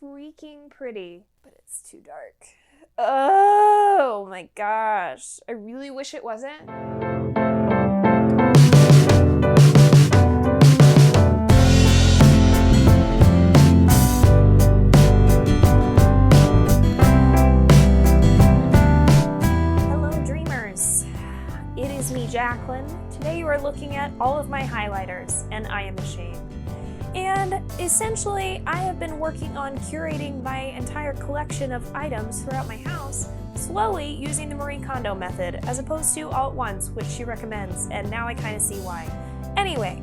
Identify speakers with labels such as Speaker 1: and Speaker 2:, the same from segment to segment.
Speaker 1: freaking pretty, but it's too dark. Oh my gosh. I really wish it wasn't. Hello dreamers. It is me, Jacqueline. Today you are looking at all of my highlighters, and I am ashamed. And essentially, I have been working on curating my entire collection of items throughout my house, slowly using the Marie Kondo method, as opposed to all at once, which she recommends, and now I kind of see why. Anyway,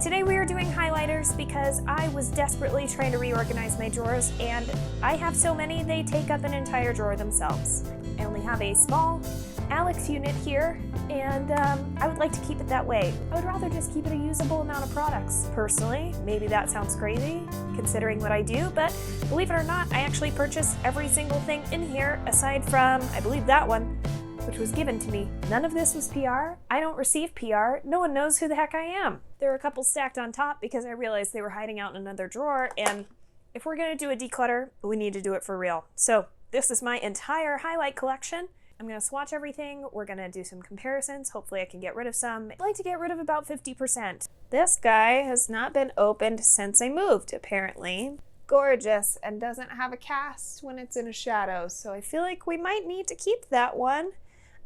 Speaker 1: today we are doing highlighters because I was desperately trying to reorganize my drawers, and I have so many they take up an entire drawer themselves. I only have a small Alex unit here, and I would like to keep it that way. I would rather just keep it a usable amount of products, personally. Maybe that sounds crazy, considering what I do, but believe it or not, I actually purchased every single thing in here, aside from, I believe that one, which was given to me. None of this was PR. I don't receive PR. No one knows who the heck I am. There were a couple stacked on top because I realized they were hiding out in another drawer, and if we're gonna do a declutter, we need to do it for real. So this is my entire highlight collection. I'm going to swatch everything. We're going to do some comparisons. Hopefully I can get rid of some. I'd like to get rid of about 50%. This guy has not been opened since I moved, apparently. Gorgeous, and doesn't have a cast when it's in a shadow, so I feel like we might need to keep that one.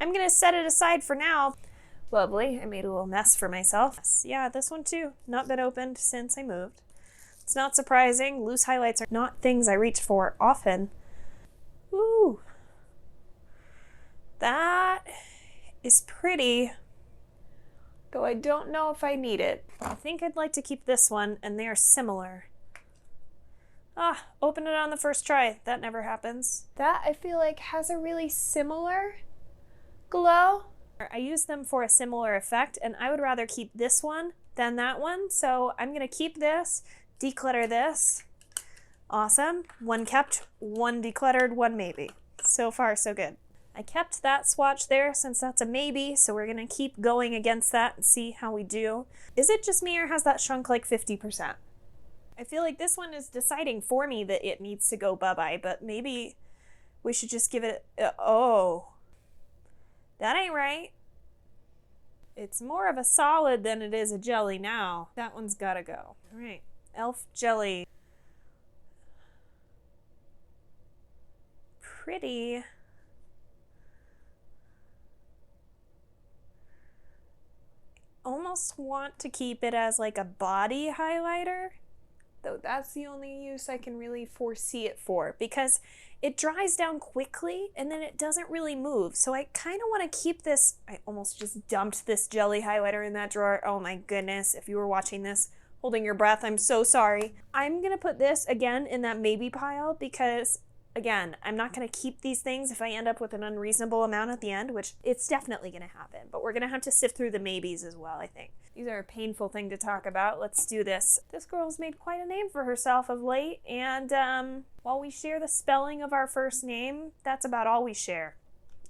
Speaker 1: I'm going to set it aside for now. Lovely. I made a little mess for myself. Yeah, this one too. Not been opened since I moved. It's not surprising. Loose highlights are not things I reach for often. Ooh. That is pretty, though I don't know if I need it. I think I'd like to keep this one, and they are similar. Open it on the first try. That never happens. That, I feel like, has a really similar glow. I use them for a similar effect, and I would rather keep this one than that one, so I'm gonna keep this, declutter this. Awesome. One kept, one decluttered, one maybe. So far, so good. I kept that swatch there since that's a maybe, so we're gonna keep going against that and see how we do. Is it just me or has that shrunk like 50%? I feel like this one is deciding for me that it needs to go bye-bye, but maybe we should just give it, oh. That ain't right. It's more of a solid than it is a jelly now. That one's gotta go. All right, Elf Jelly. Pretty. Almost want to keep it as like a body highlighter, though that's the only use I can really foresee it for, because it dries down quickly and then it doesn't really move. So I kind of want to keep this. I almost just dumped this jelly highlighter in that drawer. Oh my goodness, if you were watching this holding your breath, I'm so sorry. I'm gonna put this again in that maybe pile because, again, I'm not going to keep these things if I end up with an unreasonable amount at the end, which it's definitely going to happen, but we're going to have to sift through the maybes as well, I think. These are a painful thing to talk about. Let's do this. This girl's made quite a name for herself of late, and while we share the spelling of our first name, that's about all we share,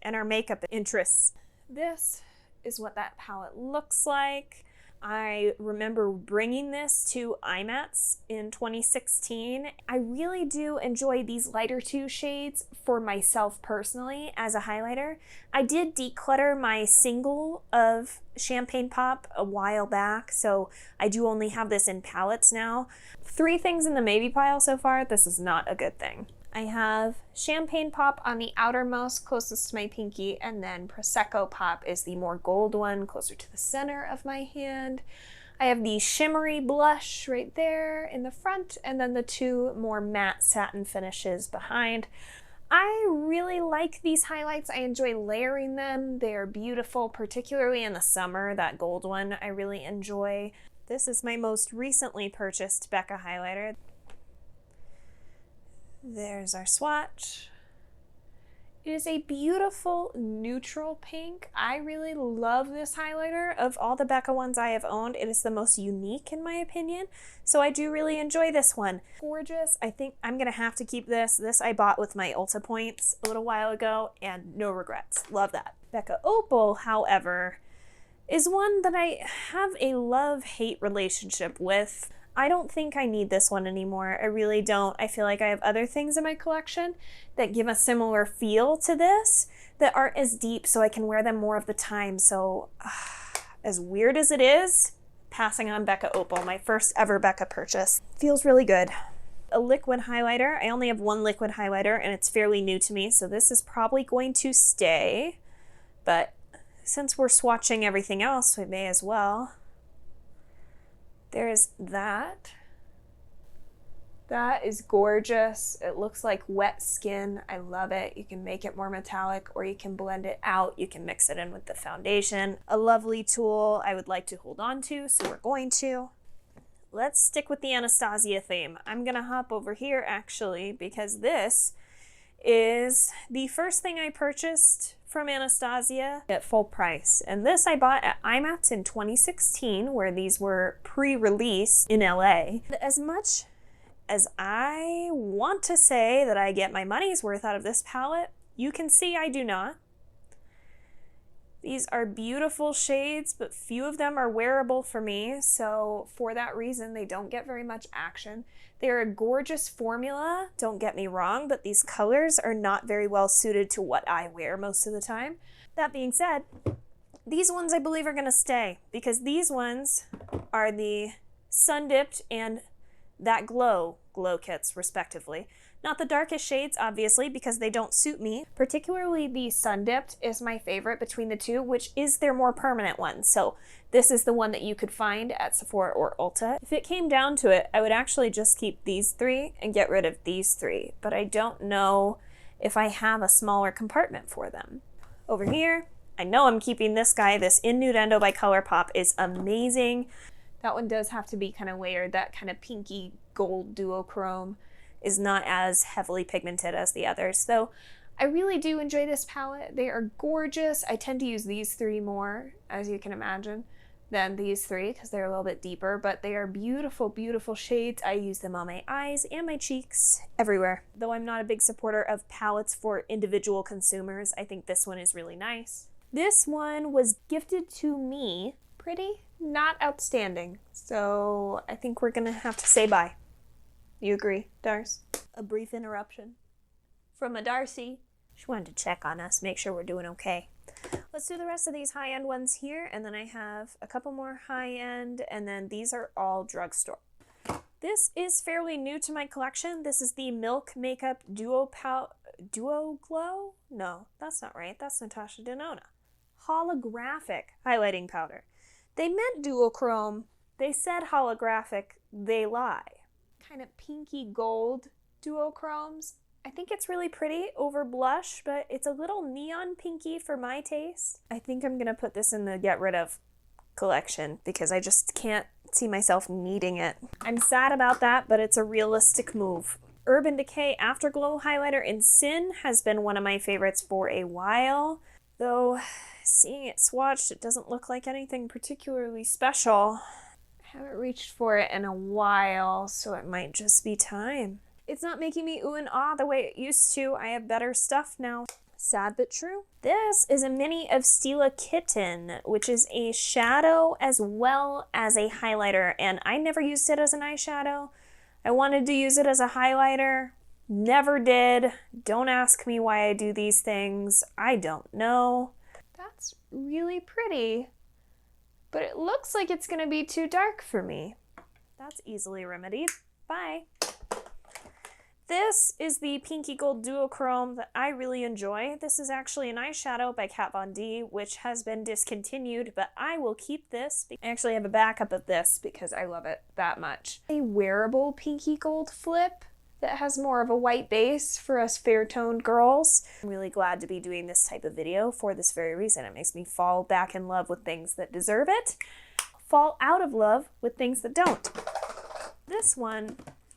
Speaker 1: and our makeup interests. This is what that palette looks like. I remember bringing this to IMATS in 2016. I really do enjoy these lighter 2 shades for myself personally as a highlighter. I did declutter my single of Champagne Pop a while back, so I do only have this in palettes now. 3 things in the maybe pile so far. This is not a good thing. I have Champagne Pop on the outermost, closest to my pinky, and then Prosecco Pop is the more gold one, closer to the center of my hand. I have the shimmery blush right there in the front, and then the 2 more matte satin finishes behind. I really like these highlights. I enjoy layering them. They are beautiful, particularly in the summer. That gold one I really enjoy. This is my most recently purchased Becca highlighter. There's our swatch. It is a beautiful neutral pink. I really love this highlighter. Of all the Becca ones I have owned, it is the most unique in my opinion. So I do really enjoy this one. Gorgeous. I think I'm gonna have to keep this. This I bought with my Ulta points a little while ago and no regrets. Love that. Becca Opal, however, is one that I have a love-hate relationship with. I don't think I need this one anymore. I really don't. I feel like I have other things in my collection that give a similar feel to this that aren't as deep, so I can wear them more of the time. So as weird as it is, passing on Becca Opal, my first ever Becca purchase. Feels really good. A liquid highlighter. I only have one liquid highlighter and it's fairly new to me, so this is probably going to stay. But since we're swatching everything else, we may as well. There's that. That is gorgeous. It looks like wet skin. I love it. You can make it more metallic or you can blend it out. You can mix it in with the foundation. A lovely tool I would like to hold on to, so we're going to. Let's stick with the Anastasia theme. I'm gonna hop over here actually because this is the first thing I purchased from Anastasia at full price. And this I bought at IMATS in 2016, where these were pre-released in LA. As much as I want to say that I get my money's worth out of this palette, you can see I do not. These are beautiful shades, but few of them are wearable for me, so for that reason, they don't get very much action. They're a gorgeous formula, don't get me wrong, but these colors are not very well suited to what I wear most of the time. That being said, these ones I believe are gonna stay, because these ones are the Sun Dipped and That Glow kits, respectively. Not the darkest shades, obviously, because they don't suit me. Particularly the Sun Dipped is my favorite between the two, which is their more permanent one. So this is the one that you could find at Sephora or Ulta. If it came down to it, I would actually just keep these three and get rid of these three, but I don't know if I have a smaller compartment for them. Over here, I know I'm keeping this guy. This In Nudendo by ColourPop is amazing. That one does have to be kind of layered. That kind of pinky gold duochrome is not as heavily pigmented as the others. So I really do enjoy this palette. They are gorgeous. I tend to use these three more, as you can imagine, than these three because they're a little bit deeper, but they are beautiful, beautiful shades. I use them on my eyes and my cheeks, everywhere. Though I'm not a big supporter of palettes for individual consumers, I think this one is really nice. This one was gifted to me. Pretty, not outstanding. So I think we're gonna have to say bye. You agree, Darce? A brief interruption from a Darcy. She wanted to check on us, make sure we're doing okay. Let's do the rest of these high-end ones here, and then I have a couple more high-end, and then these are all drugstore. This is fairly new to my collection. This is the Milk Makeup Duo Glow? No, that's not right. That's Natasha Denona. Holographic highlighting powder. They meant duochrome. They said holographic. They lie. Kind of pinky gold duochromes. I think it's really pretty over blush, but it's a little neon pinky for my taste. I think I'm gonna put this in the get rid of collection because I just can't see myself needing it. I'm sad about that, but it's a realistic move. Urban Decay Afterglow Highlighter in Sin has been one of my favorites for a while, though seeing it swatched, it doesn't look like anything particularly special. I haven't reached for it in a while, so it might just be time. It's not making me ooh and ah the way it used to. I have better stuff now. Sad but true. This is a mini of Stila Kitten, which is a shadow as well as a highlighter, and I never used it as an eyeshadow. I wanted to use it as a highlighter. Never did. Don't ask me why I do these things. I don't know. That's really pretty. But it looks like it's gonna be too dark for me. That's easily remedied. Bye. This is the Pinky Gold Duochrome that I really enjoy. This is actually an eyeshadow by Kat Von D, which has been discontinued, but I will keep this. I actually have a backup of this because I love it that much. A wearable Pinky Gold flip that has more of a white base for us fair-toned girls. I'm really glad to be doing this type of video for this very reason. It makes me fall back in love with things that deserve it, fall out of love with things that don't. This one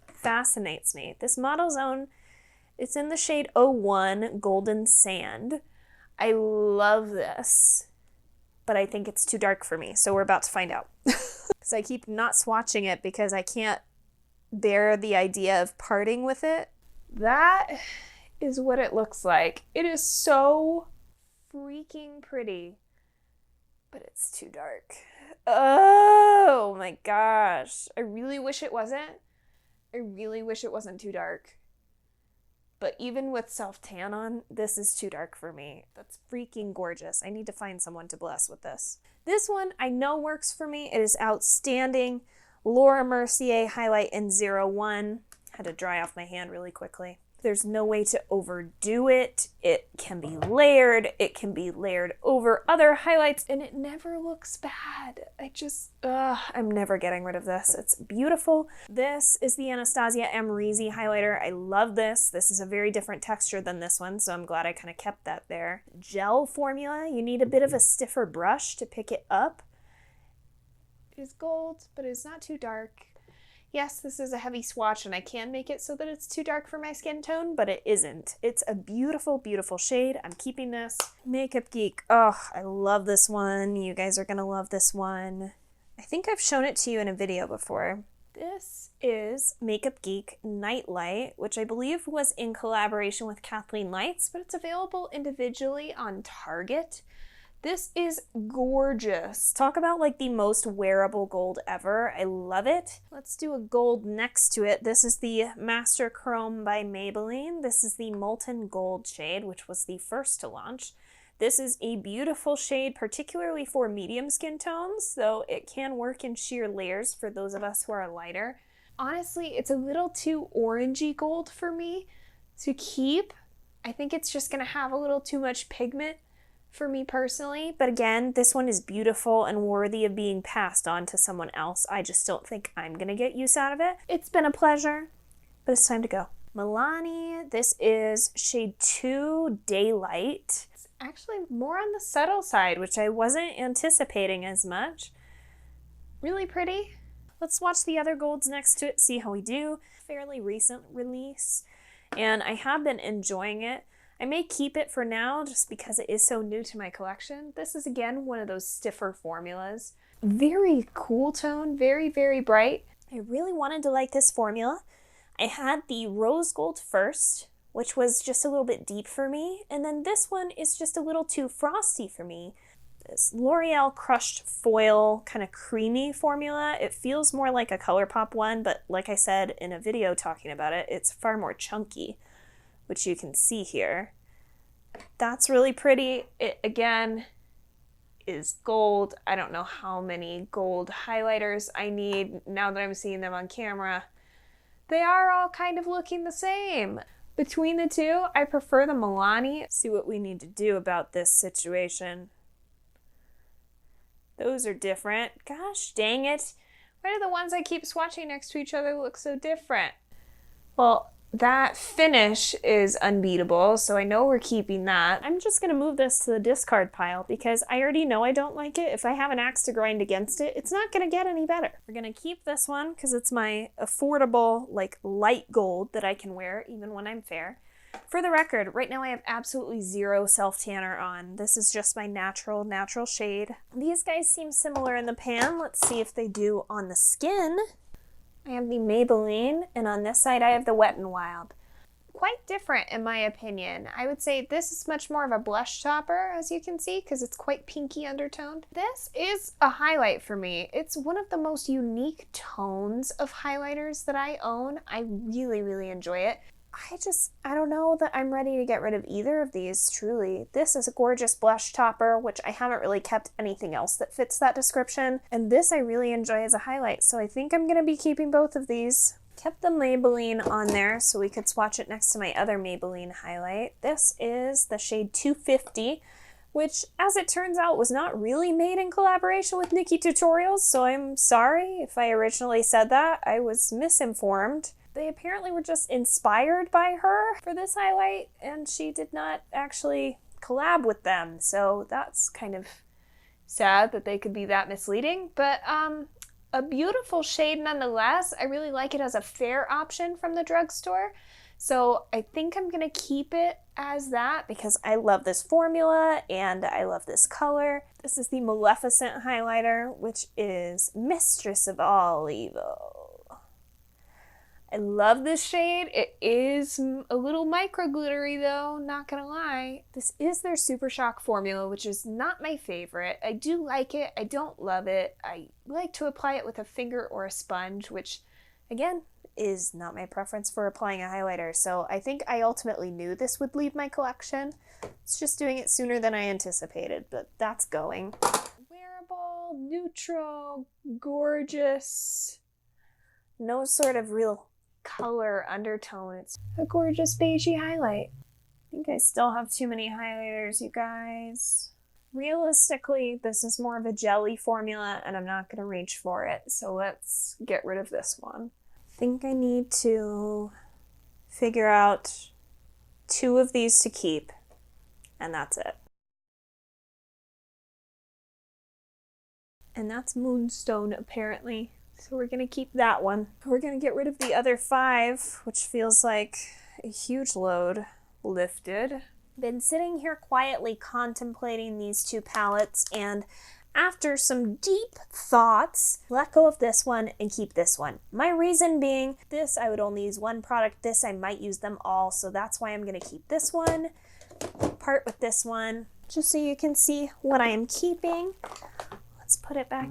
Speaker 1: fascinates me. This Model's Own, it's in the shade 01 Golden Sand. I love this, but I think it's too dark for me, so we're about to find out. Because I keep not swatching it because I can't bear the idea of parting with it. That is what it looks like. It is so freaking pretty, but it's too dark. Oh my gosh. I really wish it wasn't. I really wish it wasn't too dark. But even with self-tan on, this is too dark for me. That's freaking gorgeous. I need to find someone to bless with this. This one I know works for me. It is outstanding. Laura Mercier highlight in 01. Had to dry off my hand really quickly. There's no way to overdo it. It can be layered. It can be layered over other highlights, and it never looks bad. I'm never getting rid of this. It's beautiful. This is the Anastasia Amrezy highlighter. I love this. This is a very different texture than this one, so I'm glad I kind of kept that there. Gel formula. You need a bit of a stiffer brush to pick it up. It is gold, but it's not too dark. Yes, this is a heavy swatch, and I can make it so that it's too dark for my skin tone, but it isn't. It's a beautiful, beautiful shade. I'm keeping this. Makeup Geek. Oh, I love this one. You guys are going to love this one. I think I've shown it to you in a video before. This is Makeup Geek Nightlight, which I believe was in collaboration with Kathleen Lights, but it's available individually on Target. This is gorgeous. Talk about like the most wearable gold ever. I love it. Let's do a gold next to it. This is the Master Chrome by Maybelline. This is the Molten Gold shade, which was the first to launch. This is a beautiful shade, particularly for medium skin tones, though it can work in sheer layers for those of us who are lighter. Honestly, it's a little too orangey gold for me to keep. I think it's just gonna have a little too much pigment for me personally, but again, this one is beautiful and worthy of being passed on to someone else. I just don't think I'm gonna get use out of it. It's been a pleasure, but it's time to go. Milani, this is shade 2 Daylight. It's actually more on the subtle side, which I wasn't anticipating as much. Really pretty. Let's watch the other golds next to it, see how we do. Fairly recent release, and I have been enjoying it. I may keep it for now just because it is so new to my collection. This is again one of those stiffer formulas. Very cool tone, very, very bright. I really wanted to like this formula. I had the rose gold first, which was just a little bit deep for me. And then this one is just a little too frosty for me. This L'Oreal Crushed Foil kind of creamy formula. It feels more like a ColourPop one, but like I said in a video talking about it, it's far more chunky, which you can see here. That's really pretty. It, again, is gold. I don't know how many gold highlighters I need now that I'm seeing them on camera. They are all kind of looking the same. Between the two, I prefer the Milani. See what we need to do about this situation. Those are different. Gosh dang it. Why do the ones I keep swatching next to each other look so different? Well, that finish is unbeatable, so I know we're keeping that. I'm just gonna move this to the discard pile because I already know I don't like it. If I have an axe to grind against it, it's not gonna get any better. We're gonna keep this one because it's my affordable, like, light gold that I can wear even when I'm fair. For the record, right now I have absolutely zero self-tanner on. This is just my natural shade. These guys seem similar in the pan. Let's see if they do on the skin. I have the Maybelline, and on this side I have the Wet n Wild. Quite different in my opinion. I would say this is much more of a blush topper, as you can see, because it's quite pinky undertoned. This is a highlight for me. It's one of the most unique tones of highlighters that I own. I really, really enjoy it. I don't know that I'm ready to get rid of either of these, truly. This is a gorgeous blush topper, which I haven't really kept anything else that fits that description. And this I really enjoy as a highlight, so I think I'm going to be keeping both of these. Kept the Maybelline on there so we could swatch it next to my other Maybelline highlight. This is the shade 250, which, as it turns out, was not really made in collaboration with Nikki Tutorials, so I'm sorry if I originally said that. I was misinformed. They apparently were just inspired by her for this highlight, and she did not actually collab with them. So that's kind of sad that they could be that misleading. But a beautiful shade nonetheless. I really like it as a fair option from the drugstore. So I think I'm going to keep it as that because I love this formula and I love this color. This is the Maleficent highlighter, which is Mistress of All Evil. I love this shade. It is a little micro glittery though, not gonna lie. This is their Super Shock formula, which is not my favorite. I do like it, I don't love it. I like to apply it with a finger or a sponge, which again, is not my preference for applying a highlighter. So I think I ultimately knew this would leave my collection. It's just doing it sooner than I anticipated, but that's going. Wearable, neutral, gorgeous. No sort of real color undertone. It's a gorgeous beigey highlight. I think I still have too many highlighters, you guys. Realistically, this is more of a jelly formula and I'm not gonna reach for it. So let's get rid of this one. I think I need to figure out 2 of these to keep, and that's it. And that's Moonstone apparently. So we're gonna keep that one. We're gonna get rid of the other 5, which feels like a huge load lifted. Been sitting here quietly contemplating these 2 palettes, and after some deep thoughts, let go of this one and keep this one. My reason being, this I would only use 1 product, this I might use them all, so that's why I'm gonna keep this one, part with this one, just so you can see what I am keeping. Let's put it back.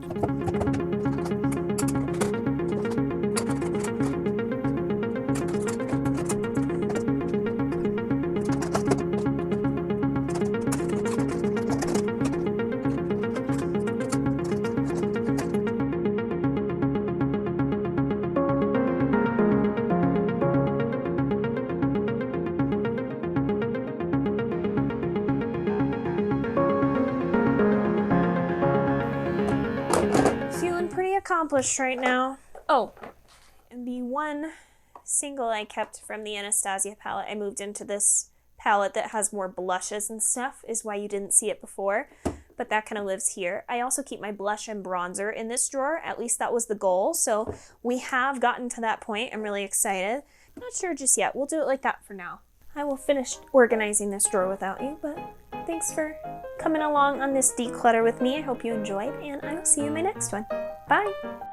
Speaker 1: Accomplished right now. Oh, and the one single I kept from the Anastasia palette, I moved into this palette that has more blushes and stuff, is why you didn't see it before, but that kind of lives here. I also keep my blush and bronzer in this drawer, at least that was the goal, so we have gotten to that point. I'm really excited. Not sure just yet, we'll do it like that for now. I will finish organizing this drawer without you, but thanks for coming along on this declutter with me. I hope you enjoyed, and I will see you in my next one. Bye!